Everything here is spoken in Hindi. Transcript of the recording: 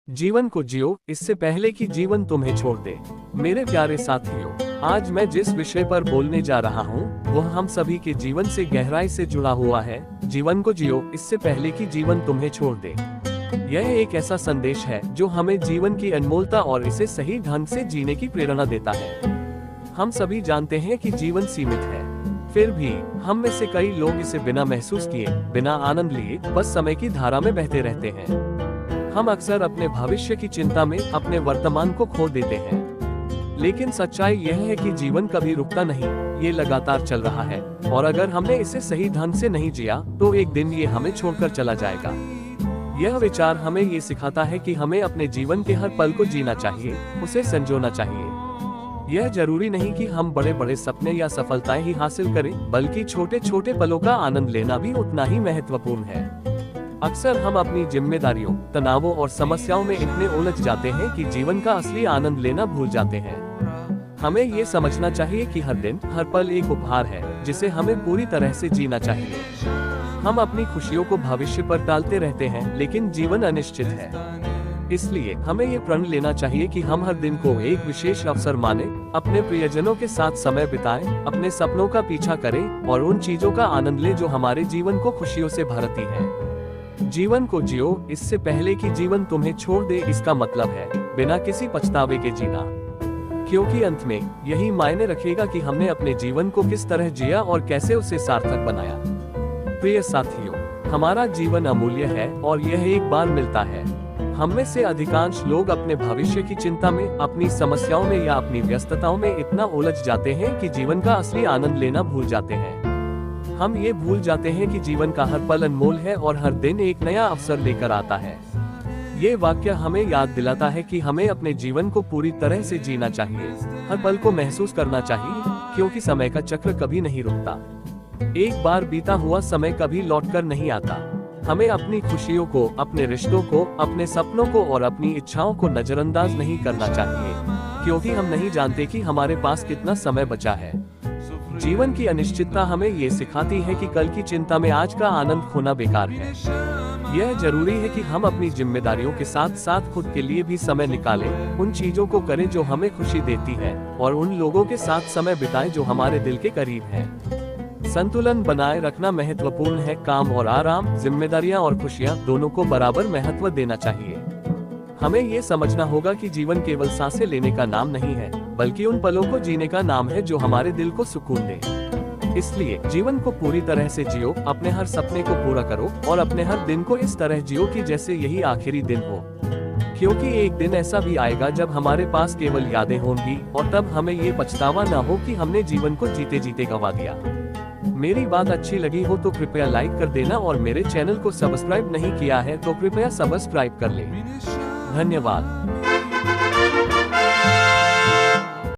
जीवन को जियो इससे पहले कि जीवन तुम्हें छोड़ दे। मेरे प्यारे साथियों, आज मैं जिस विषय पर बोलने जा रहा हूँ वह हम सभी के जीवन से गहराई से जुड़ा हुआ है। जीवन को जियो इससे पहले कि जीवन तुम्हें छोड़ दे। यह एक ऐसा संदेश है जो हमें जीवन की अनमोलता और इसे सही ढंग से जीने की प्रेरणा देता है। हम सभी जानते हैं कि जीवन सीमित है, फिर भी हम में से कई लोग इसे बिना महसूस किए, बिना आनंद लिए बस समय की धारा में बहते रहते हैं। हम अक्सर अपने भविष्य की चिंता में अपने वर्तमान को खो देते हैं, लेकिन सच्चाई यह है कि जीवन कभी रुकता नहीं, ये लगातार चल रहा है और अगर हमने इसे सही ढंग से नहीं जिया तो एक दिन ये हमें छोड़कर चला जाएगा। यह विचार हमें ये सिखाता है कि हमें अपने जीवन के हर पल को जीना चाहिए, उसे संजोना चाहिए। यह जरूरी नहीं कि हम बड़े बड़े सपने या सफलताएं ही हासिल करें, बल्कि छोटे छोटे पलों का आनंद लेना भी उतना ही महत्वपूर्ण है। अक्सर हम अपनी जिम्मेदारियों, तनावों और समस्याओं में इतने उलझ जाते हैं कि जीवन का असली आनंद लेना भूल जाते हैं। हमें ये समझना चाहिए कि हर दिन, हर पल एक उपहार है जिसे हमें पूरी तरह से जीना चाहिए। हम अपनी खुशियों को भविष्य पर टालते रहते हैं, लेकिन जीवन अनिश्चित है। इसलिए हमें ये प्रण लेना चाहिए कि हम हर दिन को एक विशेष अवसर माने, अपने प्रियजनों के साथ समय बिताएं, अपने सपनों का पीछा करें और उन चीजों का आनंद लें जो हमारे जीवन को खुशियों से भरती हैं। जीवन को जियो इससे पहले कि जीवन तुम्हें छोड़ दे, इसका मतलब है बिना किसी पछतावे के जीना, क्योंकि अंत में यही मायने रखेगा कि हमने अपने जीवन को किस तरह जिया और कैसे उसे सार्थक बनाया। प्रिय साथियों, हमारा जीवन अमूल्य है और यह एक बार मिलता है। हम में से अधिकांश लोग अपने भविष्य की चिंता में, अपनी समस्याओं में या अपनी व्यस्तताओं में इतना उलझ जाते हैं कि जीवन का असली आनंद लेना भूल जाते हैं। हम ये भूल जाते हैं कि जीवन का हर पल अनमोल है और हर दिन एक नया अवसर लेकर आता है। ये वाक्य हमें याद दिलाता है कि हमें अपने जीवन को पूरी तरह से जीना चाहिए, हर पल को महसूस करना चाहिए, क्योंकि समय का चक्र कभी नहीं रुकता। एक बार बीता हुआ समय कभी लौटकर नहीं आता। हमें अपनी खुशियों को, अपने रिश्तों को, अपने सपनों को और अपनी इच्छाओं को नजरअंदाज नहीं करना चाहिए, क्योंकि हम नहीं जानते कि हमारे पास कितना समय बचा है। जीवन की अनिश्चितता हमें ये सिखाती है कि कल की चिंता में आज का आनंद खोना बेकार है। यह जरूरी है कि हम अपनी जिम्मेदारियों के साथ साथ खुद के लिए भी समय निकालें, उन चीजों को करें जो हमें खुशी देती है और उन लोगों के साथ समय बिताएं जो हमारे दिल के करीब हैं। संतुलन बनाए रखना महत्वपूर्ण है। काम और आराम, जिम्मेदारियां और खुशियां दोनों को बराबर महत्व देना चाहिए। हमें ये समझना होगा कि जीवन केवल सांसें लेने का नाम नहीं है, बल्कि उन पलों को जीने का नाम है जो हमारे दिल को सुकून दे। इसलिए जीवन को पूरी तरह से जियो, अपने हर सपने को पूरा करो और अपने हर दिन को इस तरह जियो कि जैसे यही आखिरी दिन हो, क्योंकि एक दिन ऐसा भी आएगा जब हमारे पास केवल यादें होंगी और तब हमें ये पछतावा ना हो कि हमने जीवन को जीते जीते गंवा दिया। मेरी बात अच्छी लगी हो तो कृपया लाइक कर देना और मेरे चैनल को सब्सक्राइब नहीं किया है तो कृपया सब्सक्राइब कर ले। धन्यवाद।